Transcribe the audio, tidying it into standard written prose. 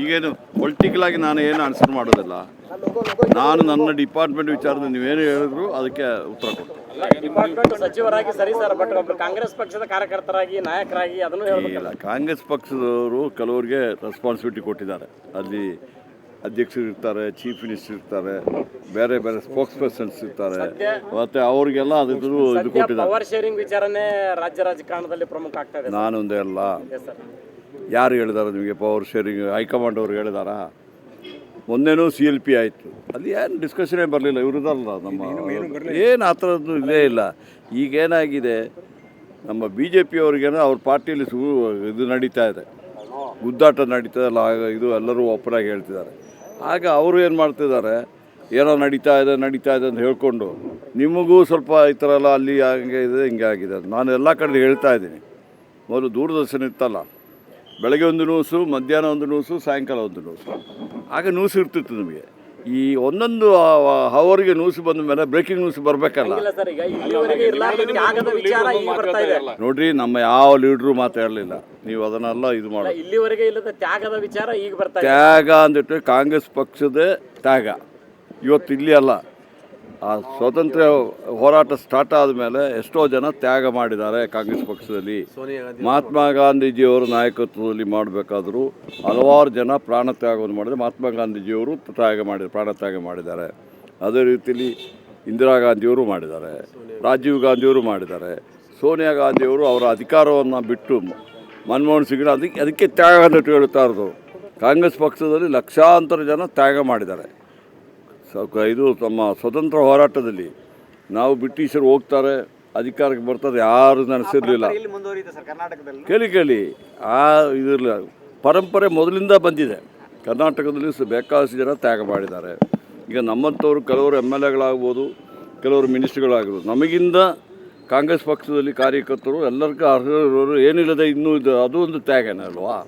ಈಗೇನು ಪೊಲಿಟಿಕಲ್ ಆಗಿ ನಾನು ಏನು ಆನ್ಸರ್ ಮಾಡೋದಿಲ್ಲ. ನಾನು ನನ್ನ ಡಿಪಾರ್ಟ್ಮೆಂಟ್ ವಿಚಾರದ ನೀವೇನು ಹೇಳಿದ್ರು ಅದಕ್ಕೆ ಉತ್ತರ ಕೊಡ್ತೀನಿ. ಡಿಪಾರ್ಟ್ಮೆಂಟ್ ಸಚಿವರಾಗಿ ಸರಿ ಸರ್, ಬಟ್ ಒಬ್ಬರು ಕಾಂಗ್ರೆಸ್ ಪಕ್ಷದ ಕಾರ್ಯಕರ್ತರಾಗಿ ನಾಯಕರಾಗಿ ಅದನ್ನು ಇಲ್ಲ, ಕಾಂಗ್ರೆಸ್ ಪಕ್ಷದವರು ಕೆಲವರಿಗೆ ರೆಸ್ಪಾನ್ಸಿಬಿಲಿಟಿ ಕೊಟ್ಟಿದ್ದಾರೆ. ಅಲ್ಲಿ ಅಧ್ಯಕ್ಷರು ಇರ್ತಾರೆ, ಚೀಫ್ ಮಿನಿಸ್ಟರ್ ಇರ್ತಾರೆ, ಬೇರೆ ಬೇರೆ ಸ್ಪೋಕ್ಸ್ ಪರ್ಸನ್ಸ್ ಇರ್ತಾರೆ, ಮತ್ತೆ ಅವ್ರಿಗೆಲ್ಲ ಅದು ಕೊಟ್ಟಿದ್ದಾರೆ. ಪವರ್ ಶೇರಿಂಗ್ ವಿಚಾರನೇ ರಾಜ್ಯ ರಾಜಕಾರಣದಲ್ಲಿ ಪ್ರಮುಖ ಆಗ್ತಾ ಇದೆ. ನಾನೊಂದೇ ಅಲ್ಲ, ಯಾರು ಹೇಳಿದಾರೆ ನಿಮಗೆ ಪವರ್ ಶೇರಿಂಗ್? ಹೈಕಮಾಂಡ್ ಅವ್ರು ಹೇಳಿದಾರಾ? ಮೊನ್ನೆನೂ CLP ಆಯಿತು, ಅಲ್ಲಿ ಏನು ಡಿಸ್ಕಷನೇ ಬರಲಿಲ್ಲ. ಇವ್ರದಲ್ಲ ನಮ್ಮ ಏನು ಆ ಥರದ್ದು ಇದೇ ಇಲ್ಲ. ಈಗೇನಾಗಿದೆ, ನಮ್ಮ BJP ಅವ್ರಿಗೇನೋ ಅವ್ರ ಪಾರ್ಟಿಯಲ್ಲಿ ಇದು ನಡೀತಾ ಇದೆ, ಗುದ್ದಾಟ ನಡೀತಾ ಇಲ್ಲ. ಇದು ಎಲ್ಲರೂ ಓಪನ್ ಆಗಿ ಹೇಳ್ತಿದ್ದಾರೆ. ಆಗ ಅವರು ಏನು ಮಾಡ್ತಿದ್ದಾರೆ, ಏನೋ ನಡೀತಾ ಇದೆ ಅಂತ ಹೇಳ್ಕೊಂಡು ನಿಮಗೂ ಸ್ವಲ್ಪ ಈ ಥರ ಎಲ್ಲ ಅಲ್ಲಿ ಹಂಗೆ ಇದೆ ಹಿಂಗೆ ಆಗಿದೆ. ನಾನು ಎಲ್ಲ ಕಡೆ ಹೇಳ್ತಾ ಇದ್ದೀನಿ. ಮೊದಲು ದೂರದರ್ಶನ ಇತ್ತಲ್ಲ, ಬೆಳಗ್ಗೆ ಒಂದು ನ್ಯೂಸು, ಮಧ್ಯಾಹ್ನ ಒಂದು ನ್ಯೂಸು, ಸಾಯಂಕಾಲ ಒಂದು ನ್ಯೂಸು, ಆಗ ನ್ಯೂಸ್ ಇರ್ತಿತ್ತು ನಿಮಗೆ. ಈ ಒಂದೊಂದು ಅವರಿಗೆ ನ್ಯೂಸ್ ಬಂದ ಮೇಲೆ ಬ್ರೇಕಿಂಗ್ ನ್ಯೂಸ್ ಬರಬೇಕಲ್ಲ. ನೋಡ್ರಿ, ನಮ್ಮ ಯಾವ ಲೀಡ್ರು ಮಾತಾಡಲಿಲ್ಲ, ನೀವು ಅದನ್ನೆಲ್ಲ ಇದು ಮಾಡಿ. ಇಲ್ಲಿವರೆಗೆ ಇಲ್ಲದ ತ್ಯಾಗದ ವಿಚಾರ ಈಗ ಬರ್ತಾ ತ್ಯಾಗ ಅಂದ್ಬಿಟ್ಟು ಕಾಂಗ್ರೆಸ್ ಪಕ್ಷದ ತ್ಯಾಗ ಇವತ್ತು ಇಲ್ಲಿ ಅಲ್ಲ. ಆ ಸ್ವಾತಂತ್ರ್ಯ ಹೋರಾಟ ಸ್ಟಾರ್ಟ್ ಆದಮೇಲೆ ಎಷ್ಟೋ ಜನ ತ್ಯಾಗ ಮಾಡಿದ್ದಾರೆ ಕಾಂಗ್ರೆಸ್ ಪಕ್ಷದಲ್ಲಿ. ಮಹಾತ್ಮ ಗಾಂಧೀಜಿಯವರ ನಾಯಕತ್ವದಲ್ಲಿ ಮಾಡಬೇಕಾದ್ರೂ ಹಲವಾರು ಜನ ಪ್ರಾಣ ತ್ಯಾಗವನ್ನು ಮಾಡಿದರೆ ಮಹಾತ್ಮ ಗಾಂಧೀಜಿಯವರು ಪ್ರಾಣ ತ್ಯಾಗ ಮಾಡಿದ್ದಾರೆ. ಅದೇ ರೀತಿಯಲ್ಲಿ ಇಂದಿರಾ ಗಾಂಧಿಯವರು ಮಾಡಿದ್ದಾರೆ, ರಾಜೀವ್ ಗಾಂಧಿಯವರು ಮಾಡಿದ್ದಾರೆ, ಸೋನಿಯಾ ಗಾಂಧಿಯವರು ಅವರ ಅಧಿಕಾರವನ್ನು ಬಿಟ್ಟು ಮನಮೋಹನ್ ಸಿಂಗ್ ಅದಕ್ಕೆ ತ್ಯಾಗ ಅಂತ ಹೇಳ್ತಾ ಇರೋದು. ಕಾಂಗ್ರೆಸ್ ಪಕ್ಷದಲ್ಲಿ ಲಕ್ಷಾಂತರ ಜನ ತ್ಯಾಗ ಮಾಡಿದ್ದಾರೆ. ಇದು ತಮ್ಮ ಸ್ವತಂತ್ರ ಹೋರಾಟದಲ್ಲಿ ನಾವು ಬ್ರಿಟಿಷರು ಹೋಗ್ತಾರೆ, ಅಧಿಕಾರಕ್ಕೆ ಬರ್ತಾರೆ, ಯಾರು ನೆನೆಸಿರಲಿಲ್ಲ. ಕೇಳಿ ಆ ಇದಿರಲಿಲ್ಲ, ಪರಂಪರೆ ಮೊದಲಿಂದ ಬಂದಿದೆ. ಕರ್ನಾಟಕದಲ್ಲಿ ಬೇಕಾದಷ್ಟು ಜನ ತ್ಯಾಗ ಮಾಡಿದ್ದಾರೆ. ಈಗ ನಮ್ಮಂಥವ್ರು ಕೆಲವರು MLAಗಳಾಗ್ಬೋದು, ಕೆಲವರು ಮಿನಿಸ್ಟ್ರುಗಳಾಗ್ಬೋದು. ನಮಗಿಂದ ಕಾಂಗ್ರೆಸ್ ಪಕ್ಷದಲ್ಲಿ ಕಾರ್ಯಕರ್ತರು ಎಲ್ಲರಿಗೂ ಅರ್ಹರು ಏನಿಲ್ಲದೆ ಇನ್ನೂ ಇದು ಅದು ಒಂದು ತ್ಯಾಗನೇ ಅಲ್ವಾ.